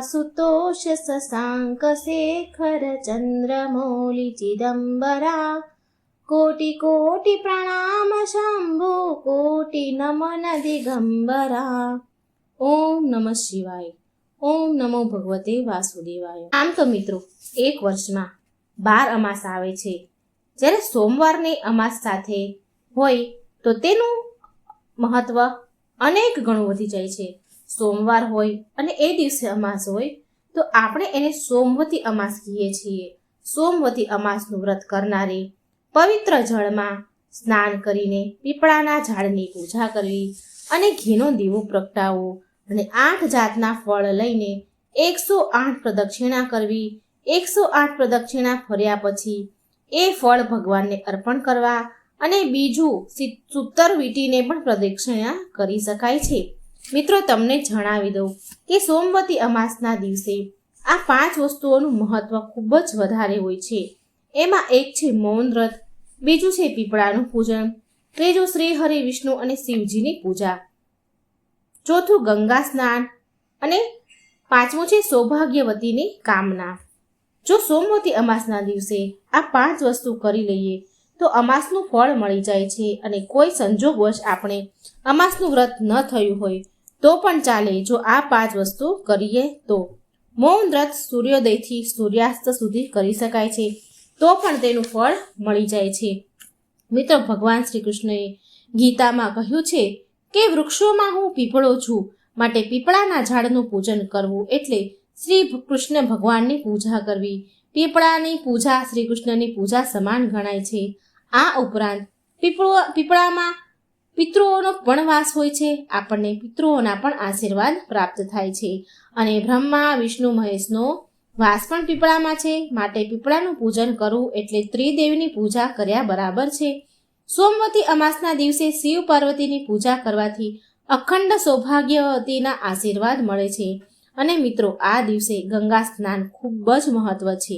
सुतोष शशांक शेखर चंद्रमौलि चिदंबरा कोटि कोटि प्रणाम शंभु कोटि नमन दिगंबरा। ओम नमः शिवाय। ओम नमो भगवते वासुदेवाय। आम तो मित्रों एक वर्षમાં 12 અમાસ આવે છે। જ્યારે સોમવારની અમાસ સાથે હોય તો તેનું મહત્વ અનેક ગણું વધી જાય છે। સોમવાર હોય અને એ દિવસે અમાસ હોય તો આપણે એને સોમવતી અમાસ કહીએ છીએ। સોમવતી અમાસનું વ્રત કરનારે પવિત્ર જળમાં સ્નાન કરીને પીપળાના ઝાડની પૂજા કરવી અને ઘીનો દીવો પ્રગટાવવો અને 8 જાતના ફળ લઈને 108 પ્રદક્ષિણા કરવી। 108 પ્રદક્ષિણા ફર્યા પછી એ ફળ ભગવાનને અર્પણ કરવા અને બીજું સૂતર વીંટીને પણ પ્રદક્ષિણા કરી શકાય છે। મિત્રો તમને જણાવી દઉં કે સોમવતી અમાસના દિવસે આ 5 વસ્તુઓનું મહત્વ ખૂબ જ વધારે હોય છે। એમાં એક છે મૌન વ્રત, બીજું છે પીપળાનું પૂજન, ત્રીજું શ્રી હરિ વિષ્ણુ અને શિવજીની પૂજા, ચોથું ગંગા સ્નાન અને પાંચમું છે સૌભાગ્યવતીની કામના। જો સોમવતી અમાસના દિવસે આ 5 વસ્તુ કરી લઈએ તો અમાસનું ફળ મળી જાય છે અને કોઈ સંજોગવશ આપણે અમાસનું વ્રત ન થયું હોય તો પણ ચાલે જો આ 5 વસ્તુ કરીએ તો। મૌન વ્રત સૂર્યોદયથી સૂર્યાસ્ત સુધી કરી શકાય છે તો પણ તેનું ફળ મળી જાય છે। મિત્રો ભગવાન શ્રી કૃષ્ણએ ગીતામાં કહ્યું છે કે વૃક્ષોમાં હું પીપળો છું, માટે પીપળાના ઝાડનું પૂજન કરવું એટલે શ્રી કૃષ્ણ ભગવાનની પૂજા કરવી। પીપળાની પૂજા શ્રી કૃષ્ણની પૂજા સમાન ગણાય છે। આ ઉપરાંત પીપળામાં પિતૃઓનો પણ વાસ હોય છે। આપણને પિતૃઓના પણ આશીર્વાદ પ્રાપ્ત થાય છે અને બ્રહ્મા વિષ્ણુ મહેશનો વાસ પણ પીપળામાં છે, માટે પીપળાનું પૂજન કરવું એટલે ત્રિદેવીની પૂજા કર્યા બરાબર છે। સોમવતી અમાસના દિવસે શિવ પાર્વતીની પૂજા કરવાથી અખંડ સૌભાગ્યવતીના આશીર્વાદ મળે છે અને મિત્રો આ દિવસે ગંગા સ્નાન ખૂબ જ મહત્વ છે।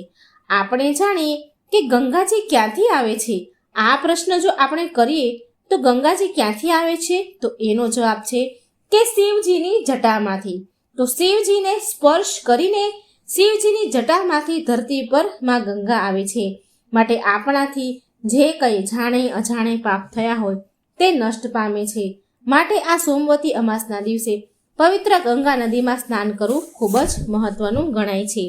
આપણે જાણીએ કે ગંગાજી ક્યાંથી આવે છે। આ પ્રશ્ન જો આપણે કરીએ તો ગંગાજી ક્યાંથી આવે છે તો એનો જવાબ છે કે શિવજીની જટામાંથી। તો શિવજીને સ્પર્શ કરીને શિવજીની જટામાંથી ધરતી પર માં ગંગા આવે છે, માટે આપણાથી જે કંઈ જાણે અજાણે પાપ થયા હોય તે નષ્ટ પામે છે। માટે આ સોમવતી અમાસના દિવસે પવિત્ર ગંગા નદીમાં સ્નાન કરવું ખૂબ જ મહત્વનું ગણાય છે।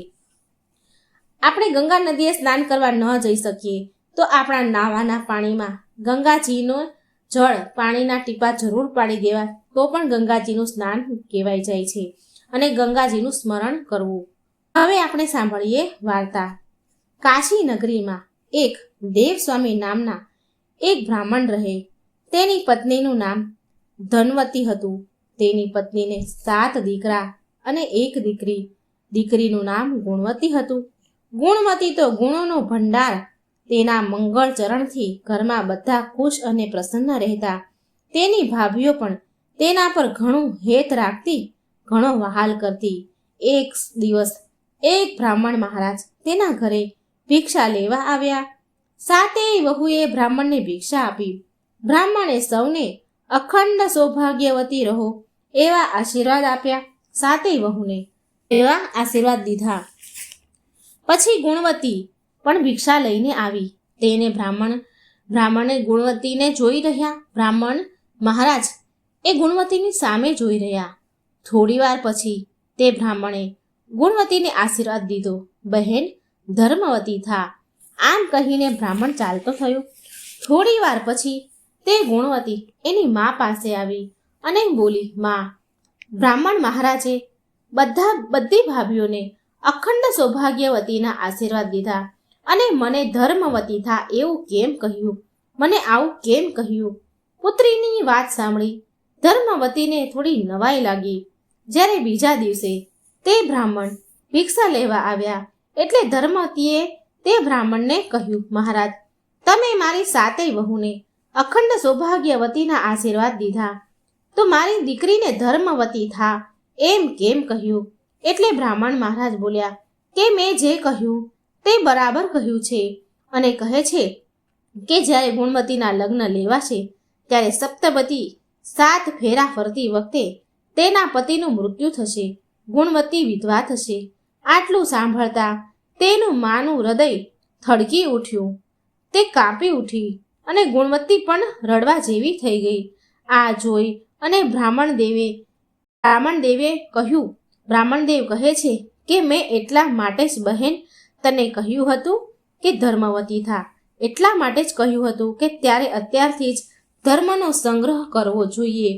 આપણે ગંગા નદીએ સ્નાન કરવા ન જઈ શકીએ તો આપણા નાવાના પાણીમાં ગંગાજીનું જળ પાણીના ટીપા જરૂર પાડી દેવા તો પણ ગંગાજીનું સ્નાન કહેવાય જાય છે અને ગંગાજીનું સ્મરણ કરવું। હવે આપણે સાંભળીએ વાર્તા। કાશી નગરીમાં એક દેવસ્વામી નામના એક બ્રાહ્મણ રહે। તેની પત્નીનું નામ ધનવતી હતું। તેની પત્નીને 7 દીકરા અને 1 દીકરી। દીકરીનું નામ ગુણવતી હતું। ગુણવતી તો ગુણોનો ભંડાર। તેના મંગળ ચરણથી ઘરમાં બધા ખુશ અને પ્રસન્ન રહેતા। તેની ભાભીઓ પણ તેના પર ઘણું હેત રાખતી, ઘણો વહાલ કરતી। એક દિવસ એક બ્રાહ્મણ મહારાજ તેના ઘરે ભિક્ષા લેવા આવ્યા। 7 વહુએ બ્રાહ્મણને ભિક્ષા આપી। બ્રાહ્મણે સૌને અખંડ સૌભાગ્યવતી રહો એવા આશીર્વાદ આપ્યા। 7 વહુને એવા આશીર્વાદ દીધા। પછી ગુણવતી પણ ભિક્ષા લઈને આવી। તેને બ્રાહ્મણે ગુણવતીને જોઈ રહ્યા। બ્રાહ્મણ મહારાજ એ ગુણવતીની સામે જોઈ રહ્યા। થોડી વાર પછી તે બ્રાહ્મણે ગુણવતીને આશીર્વાદ દીધો, બહેન ધર્મવતી થા। આમ કહીને બ્રાહ્મણ ચાલતો થયો। થોડી વાર પછી તે ગુણવતી એની મા પાસે આવી અને બોલી, મા, બ્રાહ્મણ મહારાજે બધી ભાભીઓને અખંડ સૌભાગ્યવતીના આશીર્વાદ દીધા અને મને ધર્મવતી થા એવું કેમ કહ્યું? મને આવું કેમ કહ્યું? પુત્રીની વાત સાંભળી ધર્મવતીને થોડી નવાઈ લાગી। જ્યારે બીજા દિવસે તે બ્રાહ્મણ ભિક્ષા લેવા આવ્યા એટલે ધર્મવતીએ તે બ્રાહ્મણને કહ્યું, મહારાજ, તમે મારી 7 વહુને અખંડ સૌભાગ્યવતીના આશીર્વાદ દીધા તો મારી દીકરીને ધર્મવતી થા એમ કેમ કહ્યું? એટલે બ્રાહ્મણ મહારાજ બોલ્યા કે મેં જે કહ્યું તે બરાબર કહ્યું છે અને કહે છે કે જ્યારે ગુણવતીના લગ્ન લેવાશે ત્યારે સપ્તપદી 7 ફેરા ફરતી વખતે તેના પતિનું મૃત્યુ થશે। ગુણવતી વિધવા થશે. આટલું સાંભળતા તેનું માનું હૃદય થડકી ઉઠ્યું. તે કાપી ઉઠી અને ગુણવતી પણ રડવા જેવી થઈ ગઈ. આ જોઈ અને બ્રાહ્મણદેવે કહ્યું, બ્રાહ્મણદેવ કહે છે કે મેં એટલા માટે જ બહેન તને કહ્યું હતું કે ધર્મવતી થા. એટલા માટે જ કહ્યું હતું કે અત્યારથી જ ધર્મનો સંગ્રહ કરવો જોઈએ,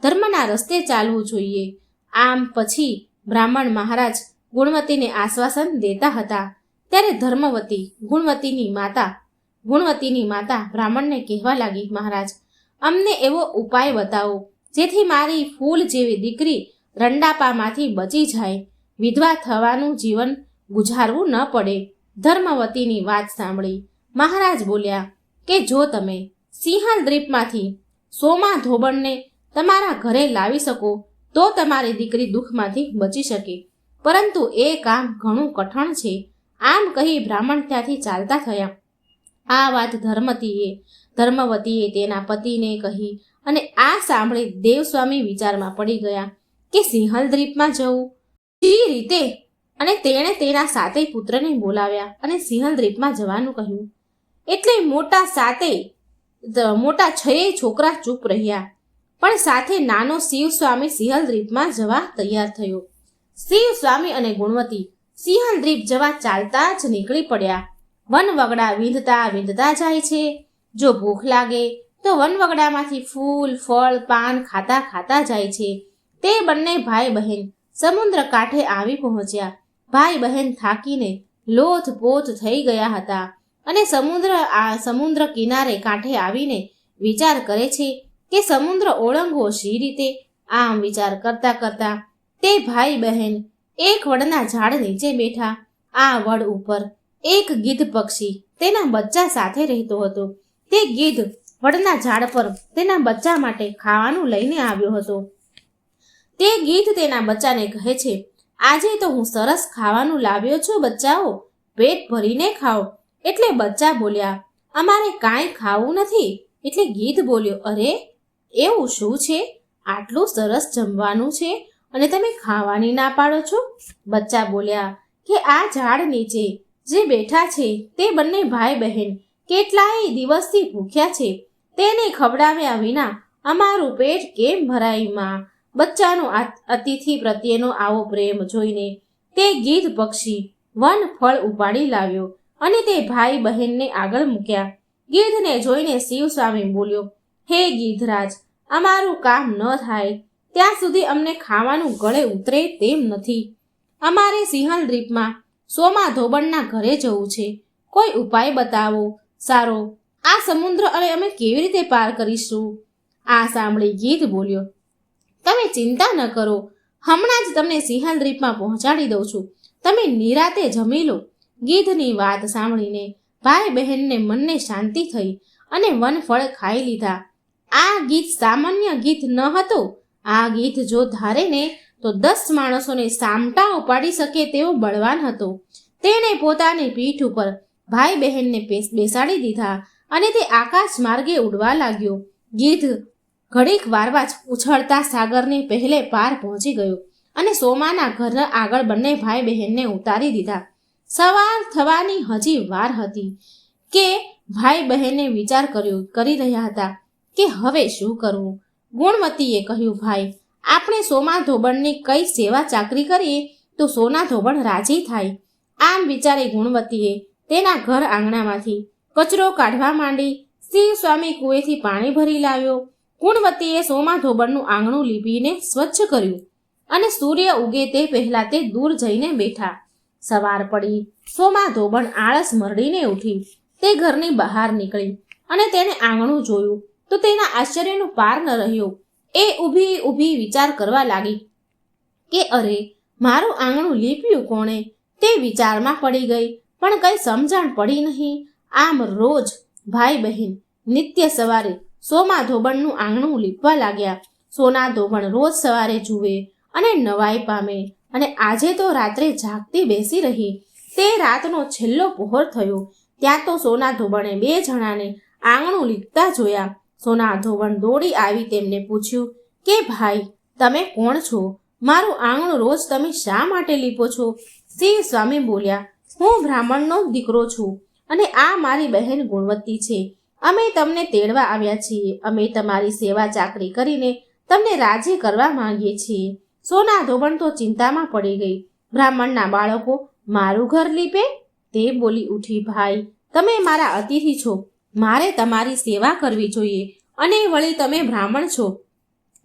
ધર્મના રસ્તે ચાલવું જોઈએ. આમ પછી બ્રાહ્મણ મહારાજ ગુણવતીને આશ્વાસન દેતા હતા ત્યારે ધર્મવતી ગુણવતીની માતા બ્રાહ્મણને કહેવા લાગી, મહારાજ, અમને એવો ઉપાય બતાવો જેથી મારી ફૂલ જેવી દીકરી રંડાપામાંથી બચી જાય, વિધવા થવાનું જીવન ગુજારવું ન પડે. ધર્મવતીની વાત સાંભળી મહારાજ બોલ્યા કે જો તમે સિંહલ દ્વીપમાંથી સોમા ધોબણને તમારા ઘરે લાવી શકો તો તમારી દીકરી દુઃખમાંથી બચી શકે, પરંતુ એ કામ ઘણું કઠણ છે. આમ કહી બ્રાહ્મણ ત્યાંથી ચાલતા થયા. આ વાત ધર્મવતીએ તેના પતિને કહી અને આ સાંભળી દેવસ્વામી વિચારમાં પડી ગયા કે સિંહલ દ્વીપમાં જવું એ રીતે. અને તેણે તેના સાતેય પુત્રને બોલાવ્યા અને સિંહલ દ્વીપમાં જવાનું કહ્યું. એટલે મોટા 6 છોકરા ચૂપ રહ્યા, પણ સાથે નાનો શિવસ્વામી સિંહલ દ્વીપમાં જવા તૈયાર થયો. શિવસ્વામી અને ગુણવતી સિંહલ દ્વીપ જવા ચાલતા જ નીકળી પડ્યા. વનવગડા વીંધતા જાય છે. જો ભૂખ લાગે તો વનવગડામાંથી ફૂલ ફળ પાન ખાતા જાય છે. તે બંને ભાઈ બહેન સમુદ્ર કાંઠે આવી પહોંચ્યા. ભાઈ બહેન થાકીને લોથપોથ થઈ ગયા હતા અને સમુદ્ર કિનારે કાંઠે આવીને વિચાર કરે છે કે સમુદ્ર ઓળંગવો શી રીતે. આમ વિચાર કરતા તે ભાઈ બહેન એક વડના ઝાડ નીચે બેઠા. આ વડ ઉપર એક ગીધ પક્ષી તેના બચ્ચા સાથે રહેતો હતો. તે ગીધ વડના ઝાડ પર તેના બચ્ચા માટે ખાવાનું લઈને આવ્યો હતો. તે ગીધ તેના બચ્ચાને કહે છે, આજે તો હું સરસ ખાવાનું લાવ્યો છું બચ્ચાઓ, પેટ ભરીને ખાઓ. એટલે બચ્ચા બોલ્યા, અમારે કાંઈ ખાવું નથી. એટલે ગીધ બોલ્યો, અરે એવું શું છે? આટલું સરસ જમવાનું છે અને તમે ખાવાની ના પાડો છો? બચ્ચા બોલ્યા કે આ ઝાડ નીચે જે બેઠા છે તે બંને ભાઈ બહેન કેટલાય દિવસથી ભૂખ્યા છે. તેને ખવડાવ્યા વિના અમારું પેટ કેમ ભરાય માં? બચ્ચાનો અતિથિ પ્રત્યેનો આવો પ્રેમ જોઈને તે ગીધ પક્ષી વન ફળ ઉપાડી લાવ્યો અને તે ભાઈ બહેનને આગળ મૂક્યા. ગીધને જોઈને શિવસ્વામી બોલ્યો, હે ગીધરાજ, અમારું કામ ન થાય ત્યાં સુધી અમને ખાવાનું ગળે ઉતરે તેમ નથી. અમારે સિંહલ દ્વીપમાં સોમા ધોબણના ઘરે જવું છે. કોઈ ઉપાય બતાવો સારો. આ સમુદ્ર અમે કેવી રીતે પાર કરીશું? આ સાંભળી ગીધ બોલ્યો, તમે ચિંતા ન કરો, હમણાં જ તમને સિંહલ દ્વીપમાં પહોંચાડી દઉં છું. તમે નિરાતે જમી લો. ગીધની વાત સાંભળીને ભાઈ બહેનને મનને શાંતિ થઈ અને વનફળ ખાઈ લીધા. આ ગીધ સામાન્ય ગીધ ન હતો. આ ગીધ જો ધારે ને તો 10 માણસોને સામટા ઉપાડી શકે તેવો બળવાન હતો. તેણે પોતાની પીઠ ઉપર ભાઈ બહેનને બેસાડી દીધા અને તે આકાશ માર્ગે ઉડવા લાગ્યો. ગીધ ઘડીક વારવા જ ઉછળતા સાગરને પહેલે પાર પહોંચી ગયો અને સોમાના ઘર આગળ બંને ભાઈ બહેનને ઉતારી દીધા. સવાર થવાની હજી વાર હતી કે ભાઈ બહેને વિચાર કરી રહ્યા હતા કે હવે શું કરવું. ગુણવતીએ કહ્યું, ભાઈ, આપણે સોમા ધોબણની કઈ સેવા ચાકરી કરીએ તો સોના ધોબણ રાજી થાય. આમ વિચારી ગુણવતીએ તેના ઘર આંગણામાંથી કચરો કાઢવા માંડી. શિવસ્વામી કૂએથી પાણી ભરી લાવ્યો. ગુણવતીએ સોમા ધોબણનું આંગણું લીપીને સ્વચ્છ કર્યું અને સૂર્ય ઉગે તે પહેલા તે દૂર જઈને બેઠા. સવાર પડી. સોમા ધોબણ આળસ મરડીને ઉઠી. તે ઘરની બહાર નીકળી અને તેને આંગણું જોયું તો તેના આશ્ચર્યનો પાર ન રહ્યો. એ ઊભી વિચાર કરવા લાગી કે અરે, મારું આંગણું લીપ્યું કોણે? તે વિચારમાં પડી ગઈ, પણ કઈ સમજણ પડી નહીં. આમ રોજ ભાઈ બહેન નિત્ય સવારે સોમા ધોબણનું આંગણું લીપવા લાગ્યા. સોના ધોબણ રોજ સવારે જુએ અને નવાઈ પામે અને આજે તો રાત્રે જાગતી બેસી રહી. તે રાતનો છેલ્લો પહોર થયો ત્યાં તો સોના ધોબણે 2 જણાને આંગણું લીપતા જોયા. સોના ધોબણ દોડી આવી તેમને પૂછ્યું કે ભાઈ, તમે કોણ છો? મારું આંગણું રોજ તમે શા માટે લીપો છો? શિવ સ્વામી બોલ્યા, હું બ્રાહ્મણનો દીકરો છું અને આ મારી બહેન ગુણવતી છે. અમે તમને તેડવા આવ્યા છીએ. અમે તમારી સેવા ચાકરી કરીને તમને રાજી કરવા માંગીએ છીએ. સોના ધોબણ તો ચિંતામાં પડી ગઈ. બ્રાહ્મણના બાળકો મારું ઘર લીપે? તે બોલી ઉઠી, ભાઈ, તમે મારા અતિથિ છો. મારે તમારી સેવા કરવી જોઈએ અને વળી તમે બ્રાહ્મણ છો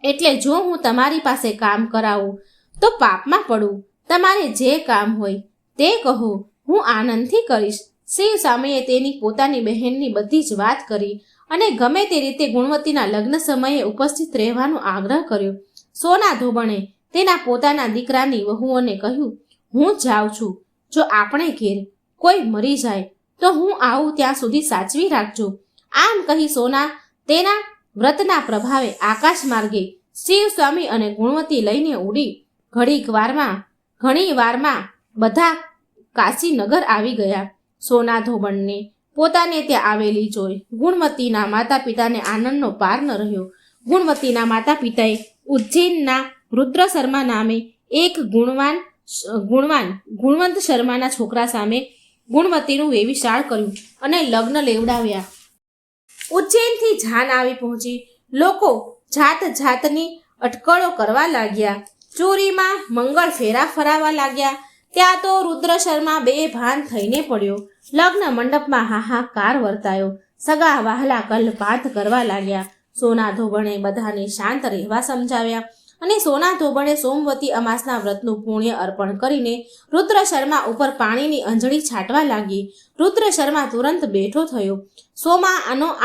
એટલે જો હું તમારી પાસે કામ કરાવું તો પાપમાં પડું. તમારે જે કામ હોય તે કહો, હું આનંદથી કરીશ. શિવ સ્વામીએ તેની પોતાની બહેનની બધી જ વાત કરી અને ગમે તે રીતે ગુણવતીના લગ્ન સમયે ઉપસ્થિત રહેવાનો આગ્રહ કર્યો. સોના ધોબણે તેના પોતાના દીકરાની વહુઓને કહ્યું, હું જાઉં છું. જો આપણે ઘેર કોઈ મરી જાય તો હું આવું ત્યાં સુધી સાચવી રાખજો. આમ કહી સોના તેના વ્રતના પ્રભાવે આકાશ માર્ગે શિવ સ્વામી અને ગુણવતી લઈને ઉડી ઘણી વારમાં બધા કાશીનગર આવી ગયા. સોના ધોબણને પોતાને ત્યાં આવેલી જોઈ ગુણવતીના માતા પિતાને આનંદનો પાર ન રહ્યો. ગુણવતીના માતા પિતાએ ઉજ્જૈનના રુદ્ર શર્મા નામે એક ગુણવંત શર્માના છોકરા સામે ગુણવતીનું વેવિશાળ કર્યું અને લગ્ન લેવડાવ્યા. ઉજ્જૈનથી જાન આવી પહોંચી. લોકો જાત જાતની અટકળો કરવા લાગ્યા. ચોરીમાં મંગળ ફેરા ફરાવા લાગ્યા. ત્યાં તો રુદ્ર શર્મા બેભાન થઈને પડ્યો. લગ્ન મંડપમાં હાહાકાર વર્તાયો. સગા વહાલા કલપાત કરવા લાગ્યા. સોના ધોબણે બધાને શાંત રહેવા સમજાવ્યા અને સોના ધોબણે સોમવતી અમાસના વ્રતનું પુણ્ય અર્પણ કરીને રુદ્ર શર્મા ઉપર પાણીની અંજળી છાંટવા લાગી. રુદ્ર શર્મા તુરંત બેઠો થયો.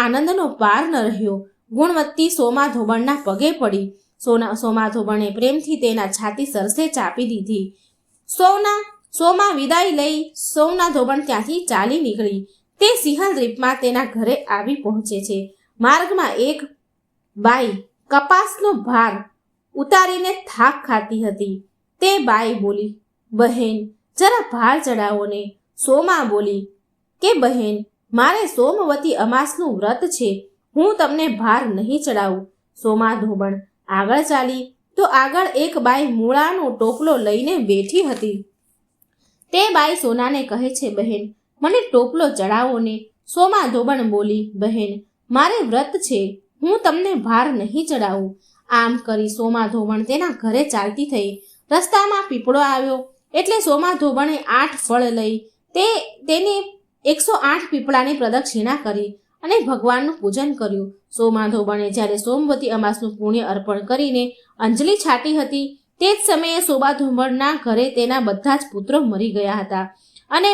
આનંદનો પાર ન રહ્યો. ગુણવતી સોમા ધોબણના પગે પડી. સોમા ધોબણે પ્રેમથી તેના છાતી સરસે ચાપી દીધી. સોમા વિદાય લઈ સોમના ધોબણ ત્યાંથી ચાલી નીકળી. તે સિંહલ દ્વીપમાં તેના ઘરે આવી પહોંચે છે. માર્ગમાં એક બાઈ કપાસનો ભાર ઉતારીને થાક ખાતી હતી. તે બાઈ બોલી, બહેન, જરા ભાર ચડાવો ને. સોમા બોલી કે બહેન, મારે સોમવતી અમાસનું વ્રત છે. હું તમને ભાર નહીં ચડાવું. સોમા ધોબણ આગળ ચાલી તો આગળ એક બાઈ મૂળાનો ટોપલો લઈને બેઠી હતી. તે બાઈ સોનાને કહે છે, બહેન, મને ટોપલો ચડાવો ને. સોમા ધોબણ બોલી, બહેન, મારે વ્રત છે. હું તમને ભાર નહીં ચડાવું. આમ કરી સોમા ધોબણ તેના ઘરે ચાલતી થઈ. રસ્તામાં પીપળો આવ્યો એટલે સોમા ધોબણે 8 ફળ લઈ તેને 108 પીપળાની પ્રદક્ષિણા કરી અને ભગવાનનું પૂજન કર્યું. સોમા ધોબણે જ્યારે સોમવતી અમાસનું પુણ્ય અર્પણ કરીને અંજલિ છાટી હતી તે જ સમયે સોમા ધોબણના ઘરે તેના બધા જ પુત્રો મરી ગયા હતા અને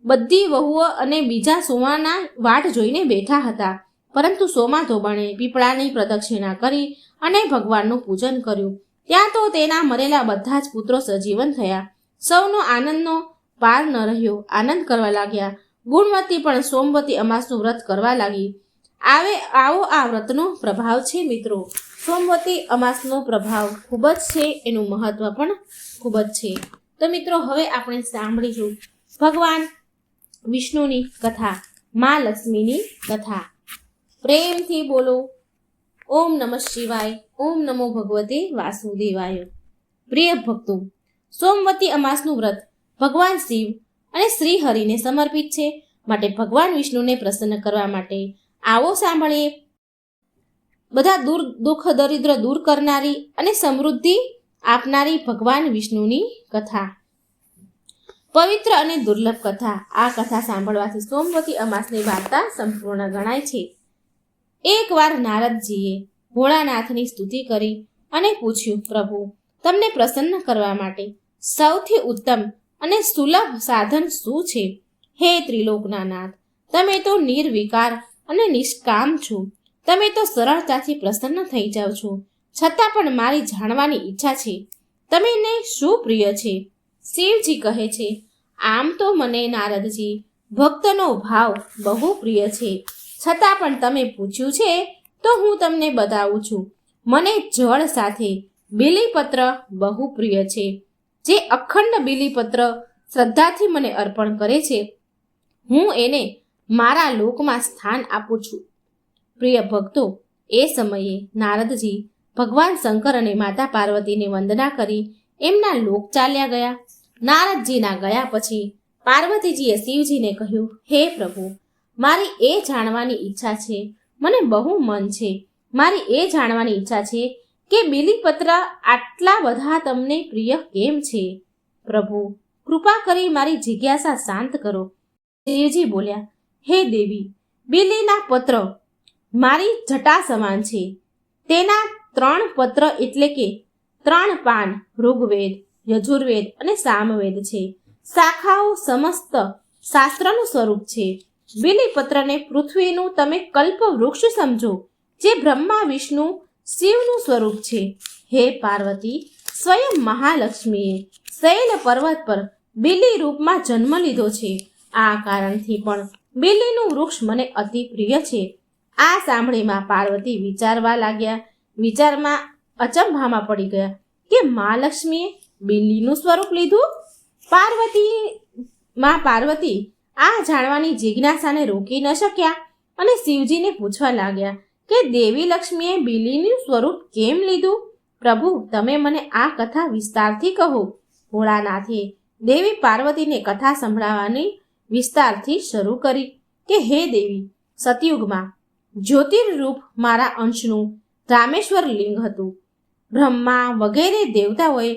બધી વહુઓ અને બીજા સોમાના વાટ જોઈને બેઠા હતા. પરંતુ સોમા ધોબણે પીપળાની પ્રદક્ષિણા કરી અને ભગવાનનું પૂજન કર્યું. ત્યાં તો તેના મરેલા બધા જ પુત્રો સજીવન થયા. સૌનો આનંદનો પાર ન રહ્યો. આનંદ કરવા લાગ્યા. ગુણવતી પણ સોમવતી અમાસનું વ્રત કરવા લાગી. આવો આ વ્રતનો પ્રભાવ છે મિત્રો. સોમવતી અમાસનો પ્રભાવ ખૂબ જ છે, એનું મહત્વ પણ ખૂબ જ છે. તો મિત્રો હવે આપણે સાંભળીશું ભગવાન વિષ્ણુની કથા, મા લક્ષ્મીની કથા. પ્રેમથી બોલો ઓમ નમઃ શિવાય, ઓમ નમો ભગવતે વાસુદેવાય. પ્રિય ભક્તો, સોમવતી અમાસનું વ્રત ભગવાન શિવ અને શ્રી હરિને સમર્પિત છે. માટે ભગવાન વિષ્ણુને પ્રસન્ન કરવા માટે આવો સાંભળીએ બધા દુઃખ દરિદ્ર દૂર કરનારી અને સમૃદ્ધિ આપનારી ભગવાન વિષ્ણુની કથા. પવિત્ર અને દુર્લભ કથા. આ કથા સાંભળવાથી સોમવતી અમાસની વાર્તા સંપૂર્ણ ગણાય છે. એકવાર નારદજીએ ભોળાનાથની સ્તુતિ કરી અને પૂછ્યું, પ્રભુ, તમને પ્રસન્ન કરવા માટે સૌથી ઉત્તમ અને સુલભ સાધન શું છે? હે ત્રિલોકના નાથ, તમે તો નિર્વિકાર અને નિષ્કામ છો. તમે તો સરળતાથી પ્રસન્ન થઈ જાઓ છો. છતાં પણ મારી જાણવાની ઈચ્છા છે, તમને શું પ્રિય છે? શિવજી કહે છે, આમ તો મને નારદજી ભક્તનો ભાવ બહુ પ્રિય છે. છતાં પણ તમે પૂછ્યું છે તો હું તમને બતાવું છું. મને જળ સાથે બીલીપત્ર બહુ પ્રિય છે. જે અખંડ બીલીપત્ર શ્રદ્ધાથી મને અર્પણ કરે છે, હું એને મારા લોકમાં સ્થાન આપું છું. પ્રિય ભક્તો, એ સમયે નારદજી ભગવાન શંકર અને માતા પાર્વતીને વંદના કરી એમના લોક ચાલ્યા ગયા. નારદજીના ગયા પછી પાર્વતીજીએ શિવજીને કહ્યું, હે પ્રભુ, મારી એ જાણવાની ઈચ્છા છે, મને બહુ મન છે. મારી એ જાણવાની ઈચ્છા છે કે બીલીપત્ર આટલા બધા તમને પ્રિય કેમ છે? પ્રભુ, કૃપા કરી મારી જિજ્ઞાસા શાંત કરો. શિવજી બોલ્યા, હે દેવી, બીલીના પત્ર મારી જટા સમાન છે. તેના 3 પત્ર એટલે કે 3 પાન ઋગ્વેદ, યજુર્વેદ અને સામવેદ છે. શાખાઓ સમસ્ત શાસ્ત્રનું સ્વરૂપ છે. બીલીપત્રને પૃથ્વીનું તમે કલ્પ વૃક્ષ સમજો, જે બ્રહ્મા વિષ્ણુ શિવનું સ્વરૂપ છે. હે પાર્વતી, સ્વયં મહાલક્ષ્મીએ શૈલ પર્વત પર બીલી રૂપમાં જન્મ લીધો છે. આ કારણથી પણ બીલીનું વૃક્ષ મને અતિ પ્રિય છે. આ સાંભળીમાં પાર્વતી વિચારવા લાગ્યા. વિચારમાં અચંભામાં પડી ગયા કે મહાલક્ષ્મીએ બીલીનું સ્વરૂપ લીધું. પાર્વતી આ જાણવાની જિજ્ઞાસાને રોકી ન શક્યા અને શિવજીને પૂછવા લાગ્યા કે દેવી લક્ષ્મીએ બીલીનું સ્વરૂપ કેમ લીધું? પ્રભુ, તમે મને આ કથા વિસ્તારથી કહો. ભોળાનાથે દેવી પાર્વતીને કથા સંભળાવવાની વિસ્તારથી શરૂ કરી કે હે દેવી, સતયુગમાં જ્યોતિર્રૂપ મારા અંશનું રામેશ્વર લિંગ હતું. બ્રહ્મા વગેરે દેવતાઓએ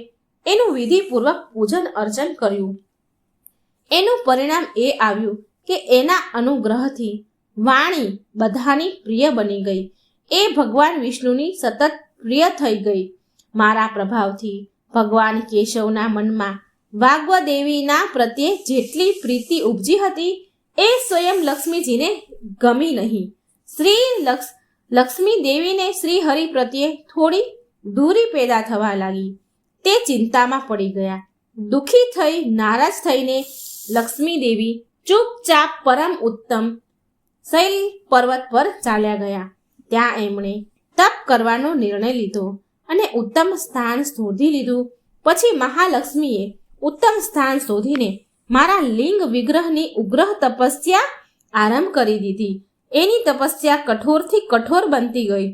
એનું વિધિપૂર્વક પૂજન અર્ચન કર્યું. એનું પરિણામ એ આવ્યું કે એના અનુગ્રહથી વાણી બધાની પ્રિય બની ગઈ. એ ભગવાન વિષ્ણુની સતત પ્રિય થઈ ગઈ. મારા પ્રભાવથી ભગવાન કેશવના મનમાં વાગ્વદેવીના પ્રત્યે જેટલી પ્રીતિ ઉપજી હતી એ સ્વયં લક્ષ્મીજીને ગમી નહીં. લક્ષ્મી દેવીને શ્રી હરિ પ્રત્યે થોડી દૂરી પેદા થવા લાગી. તે ચિંતામાં પડી ગયા. દુઃખી થઈ નારાજ થઈને લક્ષ્મી દેવી ચૂપચાપ પરમ ઉત્તમ શૈલ પર્વત પર ચાલ્યા ગયા. ત્યાં એમણે તપ કરવાનો નિર્ણય લીધો અને ઉત્તમ સ્થાન શોધી લીધું. પછી મહાલક્ષ્મીએ ઉત્તમ સ્થાન શોધીને મારા લિંગ વિગ્રહની ઉગ્રહ તપસ્યા આરંભ કરી દીધી. એની તપસ્યા કઠોરથી કઠોર બનતી ગઈ.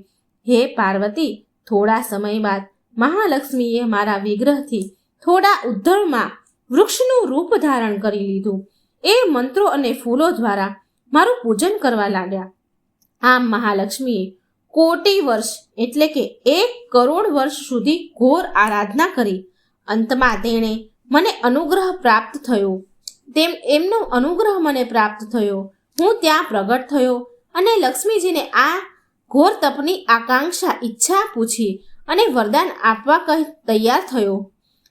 હે પાર્વતી, થોડા સમય બાદ મહાલક્ષ્મીએ મારા વિગ્રહથી થોડા ઉદ્ધરમાં વૃક્ષનું રૂપ ધારણ કરી લીધું. એ મંત્રો અને ફૂલો દ્વારા મારું પૂજન કરવા લાગ્યા. આમ મહાલક્ષ્મીએ કોટી વર્ષ એટલે કે 1 કરોડ વર્ષ સુધી ઘોર આરાધના કરી. અંતમાં તેણે મને અનુગ્રહ પ્રાપ્ત થયો. એમનો અનુગ્રહ મને પ્રાપ્ત થયો. હું ત્યાં પ્રગટ થયો અને લક્ષ્મીજીને આ ઘોર તપની આકાંક્ષા ઈચ્છા પૂછી અને વરદાન આપવા કહી તૈયાર થયો.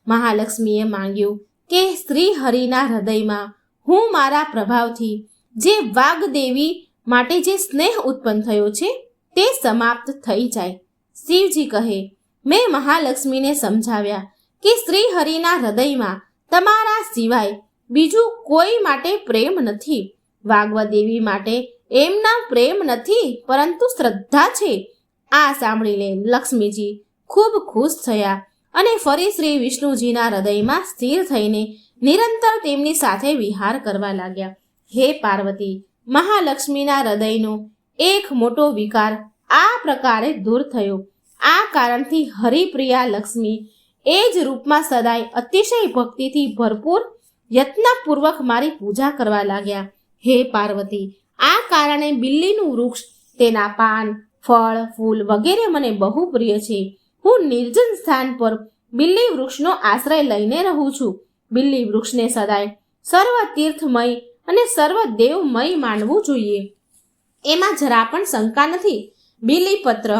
મહાલક્ષ્મીએ માંગ્યું કે શ્રી હરિના હૃદયમાં હું મારા પ્રભાવથી જે વાગ્દેવી માટે જે સ્નેહ ઉત્પન્ન થયો છે તે સમાપ્ત થઈ જાય. શિવજી કહે, મેં મહાલક્ષ્મીને સમજાવ્યા કે શ્રી હરિના હૃદયમાં તમારા સિવાય બીજું કોઈ માટે પ્રેમ નથી. વાગ્વદેવી માટે એમના પ્રેમ નથી, પરંતુ શ્રદ્ધા છે. આ સાંભળીને લક્ષ્મીજી ખૂબ ખુશ થયા અને ફરી શ્રી વિષ્ણુજીના હૃદયમાં સ્થિર થઈને નિરંતર તેમની સાથે વિહાર કરવા લાગ્યા. હે પાર્વતી, મહાલક્ષ્મીના હૃદયનો એક મોટો વિકાર આ પ્રકારે દૂર થયો. આ કારણથી હરિપ્રિયા લક્ષ્મી એ જ રૂપમાં સદાય અતિશય ભક્તિથી ભરપૂર યત્નપૂર્વક મારી પૂજા કરવા લાગ્યા. હે પાર્વતી, આ કારણે બિલ્લીનું વૃક્ષ, તેના પાન, ફળ, ફૂલ વગેરે મને બહુ પ્રિય છે. હું નિર્જન સ્થાન પર બિલ્લી વૃક્ષનો આશ્રય લઈને રહું છું. બિલ્લી વૃક્ષને સદાય સર્વ તીર્થમય અને સર્વ દેવમય માનવું જોઈએ. એમાં જરા પણ શંકા નથી. બીલીપત્ર,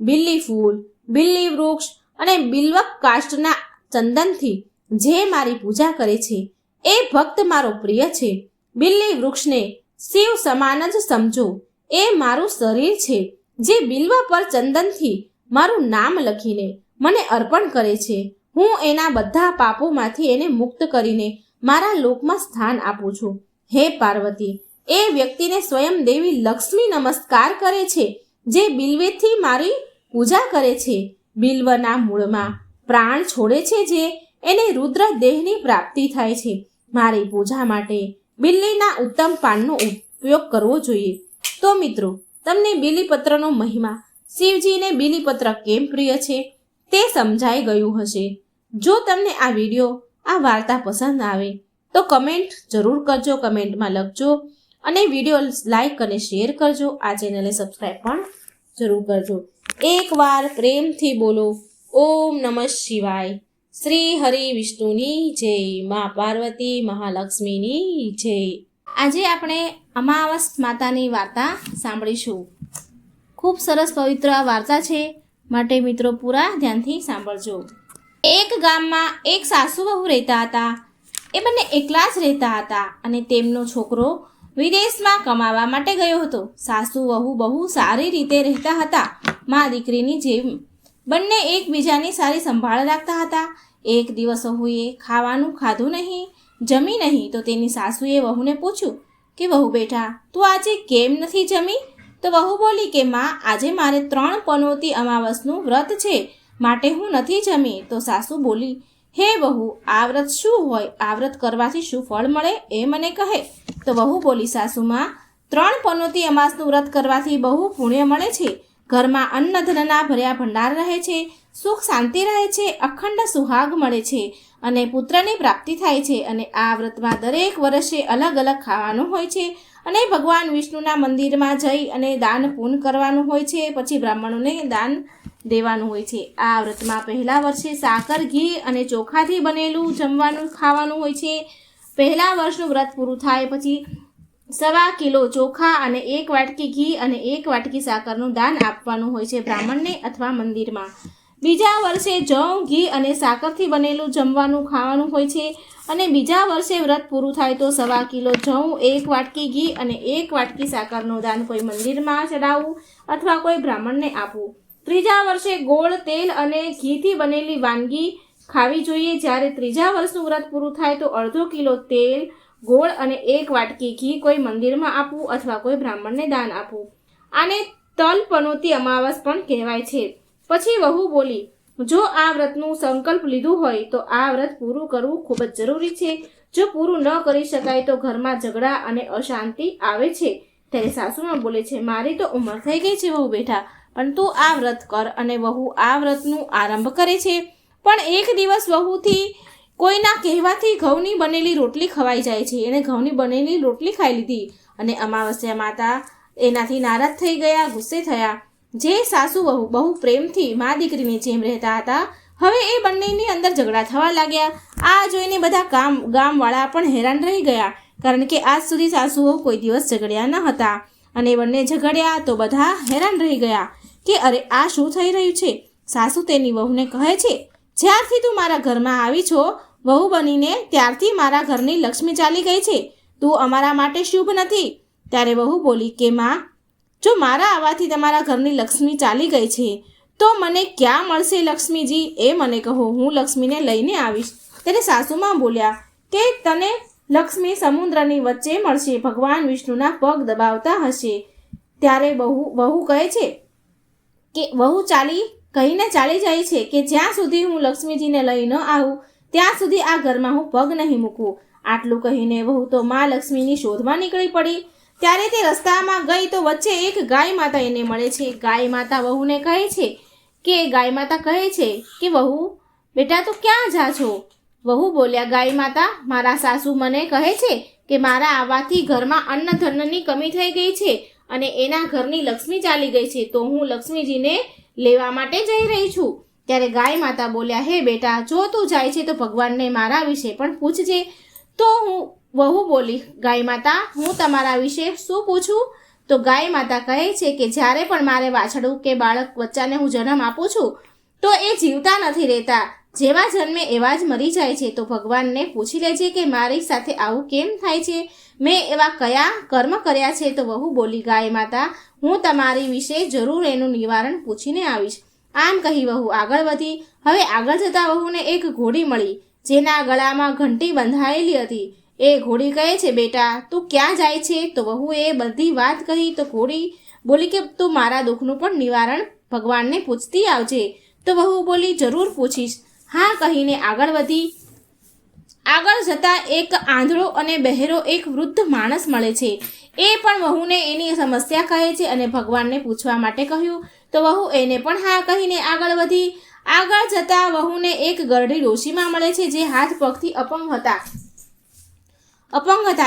બિલ્લી ફૂલ, બિલ્લી વૃક્ષ અને બિલ્વક કાષ્ટના ચંદનથી જે મારી પૂજા કરે છે એ ભક્ત મારો પ્રિય છે. બિલ્લી વૃક્ષને શિવ સમાન જ સમજો. એ મારું શરીર છે, જે બિલ્વ પર ચંદનથી મારું નામ લખીને મને અર્પણ કરે છે. હું એના બધા પાપોમાંથી એને મુક્ત કરીને મારા લોકમાં સ્થાન આપું છું. હે પાર્વતી, એ વ્યક્તિને સ્વયં દેવી લક્ષ્મી નમસ્કાર કરે છે, જે બિલ્વેથી મારી પૂજા કરે છે. બિલ્વના મૂળમાં પ્રાણ છોડે છે, જે એને રુદ્ર દેહની પ્રાપ્તિ થાય છે. મારી પૂજા માટે બિલ્લીના ઉત્તમ પાનનો ઉપયોગ કરવો જોઈએ. તો મિત્રો, તમને બીલીપત્રનો મહિમા શિવજીને બીલીપત્ર કેમ પ્રિય છે તે સમજાઈ ગયું હશે. જો તમને આ વિડીયો, આ વાર્તા પસંદ આવે તો કમેન્ટ જરૂર કરજો, કમેન્ટમાં લખજો અને વિડીયો લાઈક અને શેર કરજો. આ ચેનલને સબસ્ક્રાઈબ પણ જરૂર કરજો. એકવાર પ્રેમથી બોલો ઓમ નમઃ શિવાય. શ્રી હરિ વિષ્ણુની જય, મા પાર્વતી મહાલક્ષ્મીની જય. આજે આપણે અમાવસ માતાની વાર્તા સાંભળીશું. ખૂબ સરસ પવિત્ર વાર્તા છે, માટે મિત્રો પૂરા ધ્યાનથી સાંભળજો. એક ગામમાં એક સાસુ વહુ રહેતા હતા. એ બંને એકલા જ રહેતા હતા અને તેમનો છોકરો વિદેશમાં કમાવા માટે ગયો હતો. સાસુ વહુ બહુ સારી રીતે રહેતા હતા, મા દીકરીની જેમ. બંને એકબીજાની સારી સંભાળ રાખતા હતા. એક દિવસ વહુએ ખાવાનું ખાધું નહીં, જમી નહીં, તો તેની સાસુએ વહુને પૂછ્યું કે વહુ બેટા, તું આજે કેમ નથી જમી? તો વહુ બોલી કે માં, આજે મારે 3 પનોતી અમાવસનું વ્રત છે, માટે હું નથી જમી. તો સાસુ બોલી, હે વહુ, આ વ્રત શું હોય? આ વ્રત કરવાથી શું ફળ મળે એ મને કહે. તો વહુ બોલી, સાસુમાં, 3 પનોતી અમાસનું વ્રત કરવાથી બહુ પુણ્ય મળે છે. ઘરમાં અન્ન ધનના ભર્યા ભંડાર રહે છે, સુખ શાંતિ રહે છે, અખંડ સુહાગ મળે છે અને પુત્રની પ્રાપ્તિ થાય છે. અને આ વ્રતમાં દરેક વર્ષે અલગ અલગ ખાવાનું હોય છે અને ભગવાન વિષ્ણુના મંદિરમાં જઈ અને દાન પૂન કરવાનું હોય છે, પછી બ્રાહ્મણોને દાન દેવાનું હોય છે. આ વ્રતમાં પહેલા વર્ષે સાકર, ઘી અને ચોખાથી બનેલું જમવાનું ખાવાનું હોય છે. પહેલા વર્ષનું વ્રત પૂરું થાય પછી 1.25 કિલો ચોખા અને 1 વાટકી ઘી અને 1 વાટકી સાકરનું દાન આપવાનું હોય છે બ્રાહ્મણને અથવા મંદિરમાં. બીજા વર્ષે જવ, ઘી અને સાકરથી બનેલું જમવાનું ખાવાનું હોય છે અને બીજા વર્ષે વ્રત પૂરું થાય તો 1.25 કિલો જવ, 1 વાટકી ઘી અને 1 વાટકી સાકરનું દાન કોઈ મંદિરમાં ચડાવવું અથવા કોઈ બ્રાહ્મણને આપવું. ત્રીજા વર્ષે ગોળ, તેલ અને ઘીથી બનેલી વાનગી ખાવી જોઈએ. જ્યારે ત્રીજા વર્ષનું વ્રત પૂરું થાય તો 1/2 કિલો તેલ, ગોળ અને 1 વાટકી ઘી કોઈ મંદિરમાં આપવું અથવા કોઈ બ્રાહ્મણને દાન આપવું. આને તલ પનોતી અમાવસ પણ કહેવાય છે. પછી વહુ બોલી, જો આ વ્રતનું સંકલ્પ લીધું હોય તો આ વ્રત પૂરું કરવું ખૂબ જ જરૂરી છે. જો પૂરું ન કરી શકાય તો ઘરમાં ઝઘડા અને અશાંતિ આવે છે. ત્યારે સાસુમાં બોલે છે, મારી તો ઉંમર થઈ ગઈ છે વહુ બેટા, પણ તું આ વ્રત કર. અને વહુ આ વ્રતનું આરંભ કરે છે. પણ એક દિવસ વહુથી કોઈના કહેવાથી ઘઉંની બનેલી રોટલી ખવાઈ જાય છે. એણે ઘઉંની બનેલી રોટલી ખાઈ લીધી અને અમાવસ્યા માતા એનાથી નારાજ થઈ ગયા, ગુસ્સે થયા. જે સાસુ વહુ બહુ પ્રેમથી મા દીકરીની જેમ રહેતા હતા, હવે એ બંનેની અંદર ઝઘડા થવા લાગ્યા. આ જોઈને બધા ગામવાળા પણ હેરાન રહી ગયા, કારણ કે આજ સુધી સાસુ વહુ કોઈ દિવસ ઝઘડ્યા ન હતા અને બંને ઝઘડ્યા તો બધા હેરાન રહી ગયા કે અરે આ શું થઈ રહ્યું છે. સાસુ તેની વહુને કહે છે, જ્યારથી તું મારા ઘરમાં આવી છો વહુ બનીને, ત્યારથી મારા ઘરની લક્ષ્મી ચાલી ગઈ છે. તું અમારા માટે શુભ નથી. ત્યારે વહુ બોલી કે માં, જો મારા આવવાથી તમારા ઘરની લક્ષ્મી ચાલી ગઈ છે તો મને ક્યાં મળશે લક્ષ્મીજી, એ મને કહો, હું લક્ષ્મીને લઈને આવીશ. ત્યારે સાસુમાં બોલ્યા કે તને લક્ષ્મી સમુદ્રની વચ્ચે મળશે, ભગવાન વિષ્ણુના પગ દબાવતા હશે. ત્યારે વહુ કહે છે કે વહુ કહીને ચાલી જાય છે કે જ્યાં સુધી હું લક્ષ્મીજીને લઈ ન આવું ત્યાં સુધી આ ઘરમાં હું પગ નહીં મૂકું. આટલું કહીને વહુ તો મા લક્ષ્મીની શોધમાં નીકળી પડી. ત્યારે તે રસ્તામાં ગઈ તો વચ્ચે એક ગાય માતા એને મળે છે. ગાય માતા વહુને કહે છે કે વહુ બેટા તું ક્યાં જા છો? વહુ બોલ્યા, ગાય માતા, મારા સાસુ મને કહે છે કે મારા આવવાથી ઘરમાં અન્ન ધનની કમી થઈ ગઈ છે અને એના ઘરની લક્ષ્મી ચાલી ગઈ છે, તો હું લક્ષ્મીજીને લેવા માટે જઈ રહી છું. ત્યારે ગાય માતા બોલ્યા, હે બેટા, જો તું જાય છે તો ભગવાનને મારા વિશે પણ પૂછજે. તો વહુ બોલી, ગાય માતા, હું તમારા વિશે શું પૂછું? તો ગાય માતા કહે છે કે જ્યારે પણ મારે વાછડું કે બાળક બચ્ચાને હું જન્મ આપું છું તો એ જીવતા નથી રહેતા, જેવા જન્મે એવા જ મરી જાય છે. તો ભગવાનને પૂછી લેજે કે મારી સાથે આવું કેમ થાય છે, મેં એવા કયા કર્મ કર્યા છે. તો વહુ બોલી, ગાય માતા, હું તમારી વિશે જરૂર એનું નિવારણ પૂછીને આવીશ. આમ કહી વહુ આગળ વધી. હવે આગળ જતા વહુને એક ઘોડી મળી, જેના ગળામાં ઘંટી બંધાયેલી હતી. એ ઘોડી કહે છે, બેટા તું ક્યાં જાય છે? તો વહુએ બધી વાત કહી. તો ઘોડી બોલી કે તું મારા દુઃખનું પણ નિવારણ ભગવાનને પૂછતી આવજે. તો વહુ બોલી, જરૂર પૂછીશ. હા કહીને આગળ વધી. આગળ જતાં એક આંધળો અને બહેરો એક વૃદ્ધ માણસ મળે છે. એ પણ વહુને એની સમસ્યા કહે છે અને ભગવાનને પૂછવા માટે કહ્યું તો વહુ એને પણ હા કહીને આગળ વધી. આગળ જતા વહુને એક ગરડી ડોશીમાં મળે છે જે હાથ પગથી અપંગ હતા.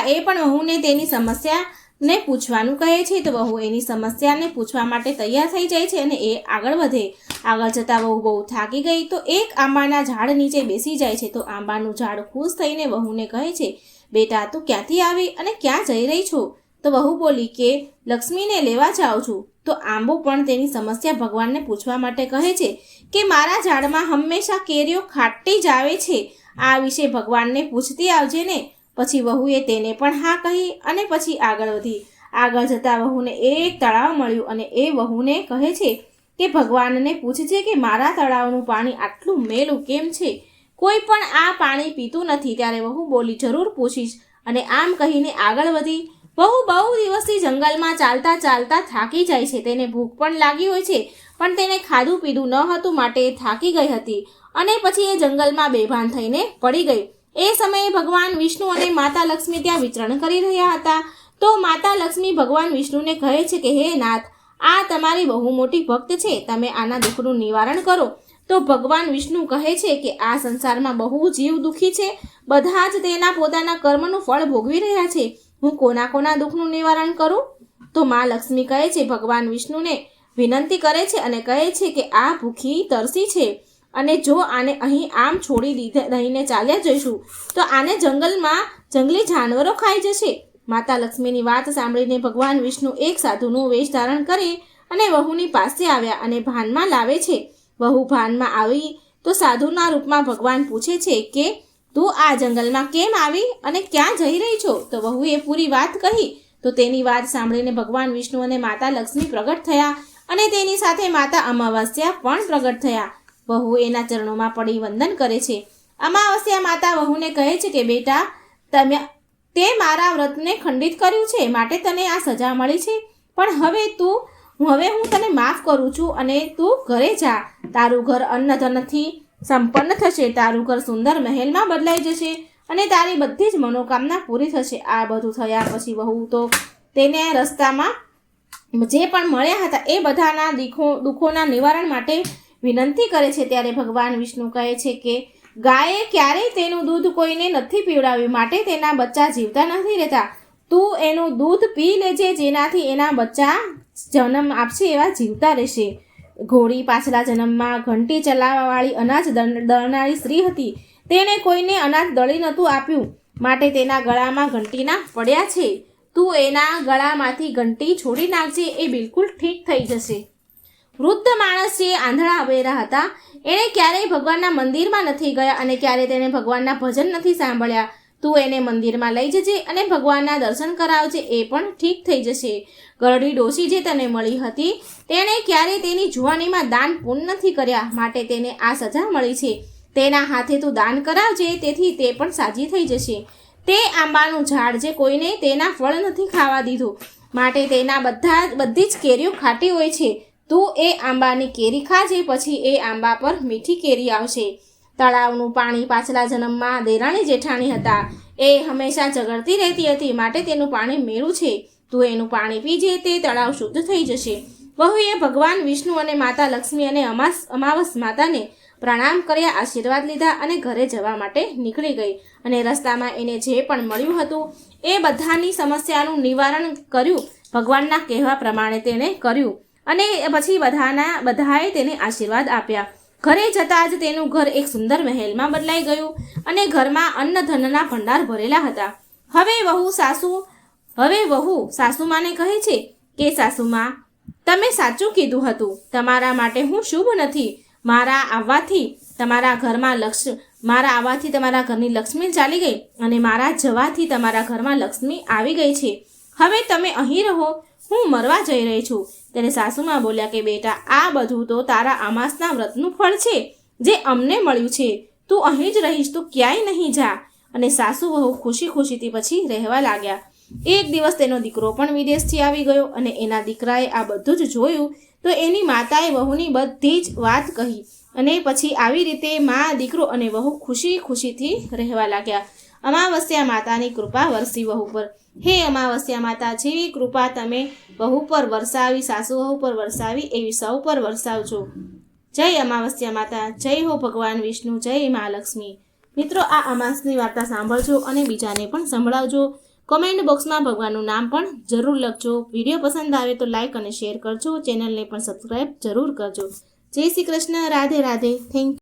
એ પણ વહુને તેની સમસ્યાને પૂછવાનું કહે છે. તો વહુ એની સમસ્યાને પૂછવા માટે તૈયાર થઈ જાય છે અને એ આગળ વધે. આગળ જતા વહુ બહુ થાકી ગઈ તો એક આંબાના ઝાડ નીચે બેસી જાય છે. તો આંબાનું ઝાડ ખુશ થઈને વહુને કહે છે, બેટા તું ક્યાંથી આવી અને ક્યાં જઈ રહી છો? તો વહુ બોલી કે લક્ષ્મીને લેવા જાઉં છું. તો આંબો પણ તેની સમસ્યા ભગવાનને પૂછવા માટે કહે છે કે મારા ઝાડમાં હંમેશા કેરીઓ ખાટી જ આવે છે, આ વિશે ભગવાનને પૂછતી આવજે ને. પછી વહુએ તેને પણ હા કહી અને પછી આગળ વધી. આગળ જતા વહુને એક તળાવ મળ્યું અને એ વહુને કહે છે કે ભગવાનને પૂછજે કે મારા તળાવનું પાણી આટલું મેલું કેમ છે? કોઈ પણ આ પાણી પીતું નથી. ત્યારે વહુ બોલી જરૂર પૂછીશ અને આમ કહીને આગળ વધી. વહુ બહુ દિવસથી જંગલમાં ચાલતા ચાલતા થાકી જાય છે. તેને ભૂખ પણ લાગી હોય છે પણ તેને ખાધું પીધું ન હતું માટે થાકી ગઈ હતી અને પછી એ જંગલમાં બેભાન થઈને પડી ગઈ. એ સમયે ભગવાન વિષ્ણુ અને માતા લક્ષ્મી ત્યાં વિચરણ કરી રહ્યા હતા. તો માતા લક્ષ્મી ભગવાન વિષ્ણુને કહે છે કે હે નાથ, આ તમારી બહુ મોટી ભક્ત છે, તમે આના દુઃખનું નિવારણ કરો. તો ભગવાન વિષ્ણુ કહે છે કે આ સંસારમાં બહુ જીવ દુઃખી છે, બધા જ તેના પોતાના કર્મનું ફળ ભોગવી રહ્યા છે, હું કોના દુઃખનું નિવારણ કરું? તો મા લક્ષ્મી કહે છે ભગવાન વિષ્ણુને વિનંતી કરે છે અને કહે છે કે આ ભૂખી તરસી છે અને જો આને અહીં આમ છોડી દઈને ચાલ્યા જઈશું તો આને જંગલમાં જંગલી જાનવરો ખાઈ જશે. માતા લક્ષ્મીની વાત સાંભળીને ભગવાન વિષ્ણુ એક સાધુનું વેશ ધારણ કરી અને વહુની પાસે આવ્યા અને ભાનમાં લાવે છે. વહુ ભાનમાં આવી તો સાધુના રૂપમાં ભગવાન પૂછે છે કે તું આ જંગલમાં કેમ આવી અને ક્યાં જઈ રહી છો? તો વહુએ પૂરી વાત કહી. તો તેની વાત સાંભળીને ભગવાન વિષ્ણુ અને માતા લક્ષ્મી પ્રગટ થયા અને તેની સાથે માતા અમાવસ્યા પણ પ્રગટ થયા. વહુ એના ચરણોમાં પડી વંદન કરે છે. અમાવસ્યા માતા વહુને કહે છે કે બેટા, તે મારા વ્રતને ખંડિત કર્યું છે માટે તને આ સજા મળી છે, પણ હવે હું તને માફ કરું છું અને તું ઘરે જા. તારું ઘર અન્ન ધનથી સંપન્ન થશે, તારું ઘર સુંદર મહેલમાં બદલાઈ જશે અને તારી બધી જ મનોકામના પૂરી થશે. આ બધું થયા પછી વહુ તો તેને રસ્તામાં જે પણ મળ્યા હતા એ બધાના દુઃખોના નિવારણ માટે વિનંતી કરે છે. ત્યારે ભગવાન વિષ્ણુ કહે છે કે ગાયે ક્યારેય તેનું દૂધ કોઈને નથી પીવડાવ્યું માટે તેના બચ્ચા જીવતા નથી રહેતા. તું એનું દૂધ પી લેજે જેનાથી એના બચ્ચા જન્મ આપશે એવા જીવતા રહેશે. ઘોડી પાછલા જન્મમાં ઘંટી ચલાવવાવાળી અનાજ દળનારી સ્ત્રી હતી. તેણે કોઈને અનાજ દળી નહોતું આપ્યું માટે તેના ગળામાં ઘંટીના પડ્યા છે. તું એના ગળામાંથી ઘંટી છોડી નાખજે, એ બિલકુલ ઠીક થઈ જશે. વૃદ્ધ માણસ જે આંધળા અબેરા હતા એણે ક્યારેય ભગવાનના મંદિરમાં નથી ગયા અને ક્યારેય તેને ભગવાનના ભજન નથી સાંભળ્યા. તું એને મંદિરમાં લઈ જજે અને ભગવાનના દર્શન કરાવજે, એ પણ ઠીક થઈ જશે. ગરડી ડોશી જે તને મળી હતી તેણે ક્યારેય તેની જુવાનીમાં દાન પૂર્ણ નથી કર્યા માટે તેને આ સજા મળી છે. તેના હાથે તું દાન કરાવજે, તેથી તે પણ સાજી થઈ જશે. તે આંબાનું ઝાડ જે કોઈને તેના ફળ નથી ખાવા દીધું માટે તેના બધી જ કેરીઓ ખાટી હોય છે. તું એ આંબાની કેરી ખાજે, પછી એ આંબા પર મીઠી કેરી આવશે. તળાવનું પાણી પાછલા જન્મમાં દેરાણી જેઠાણી હતા, એ હંમેશા ઝઘડતી રહેતી હતી માટે તેનું પાણી મેળું છે. તું એનું પાણી પીજે, તે તળાવ શુદ્ધ થઈ જશે. વહુએ ભગવાન વિષ્ણુ અને માતા લક્ષ્મી અને અમાવસ માતાને પ્રણામ કર્યા, આશીર્વાદ લીધા અને ઘરે જવા માટે નીકળી ગઈ. અને રસ્તામાં એને જે પણ મળ્યું હતું એ બધાની સમસ્યાનું નિવારણ કર્યું. ભગવાનના કહેવા પ્રમાણે તેણે કર્યું અને પછી બધાએ તેને આશીર્વાદ આપ્યા. ઘરે જતાં જ તેનું ઘર એક સુંદર મહેલમાં બદલાઈ ગયું અને ઘરમાં અન્ન ધનના ભંડાર ભરેલા હતા. હવે વહુ સાસુમાને કહે છે કે સાસુમા, તમે સાચું કીધું હતું, તમારા માટે હું શુભ નથી. મારા આવવાથી તમારા ઘરની લક્ષ્મી ચાલી ગઈ અને મારા જવાથી તમારા ઘરમાં લક્ષ્મી આવી ગઈ છે. હવે તમે અહીં રહો, હું મરવા જઈ રહી છું. ત્યારે સાસુમાં બોલ્યા કે બેટા, આ બધું તો તારા અમાસના વ્રતનું ફળ છે જે અમને મળ્યું છે. તું અહીં જ રહીશ, તું ક્યાંય નહીં જા. અને સાસુ વહુ ખુશીથી પછી રહેવા લાગ્યા. એક દિવસ તેનો દીકરો પણ વિદેશથી આવી ગયો અને એના દીકરાએ આ બધું જ જોયું તો એની માતાએ વહુની બધી જ વાત કહી અને પછી આવી રીતે મા, દીકરો અને વહુ ખુશીથી રહેવા લાગ્યા. અમાવસ્યા માતાની કૃપા વરસી વહુ પર. હે અમાવસ્યા માતા, જેવી કૃપા તમે વહુ પર વરસાવી, સાસુ વહુ પર વરસાવી, એવી સૌ પર વરસાવજો. જય અમાવસ્યા માતા, જય હો ભગવાન વિષ્ણુ, જય મહાલક્ષ્મી. મિત્રો, આ અમાસની વાર્તા સાંભળજો અને બીજાને પણ સંભળાવજો. કોમેન્ટ બોક્સમાં ભગવાનનું નામ પણ જરૂર લખજો. વિડીયો પસંદ આવે તો લાઇક અને શેર કરજો. ચેનલને પણ સબસ્ક્રાઈબ જરૂર કરજો. જય શ્રી કૃષ્ણ. રાધે રાધે. Thank you.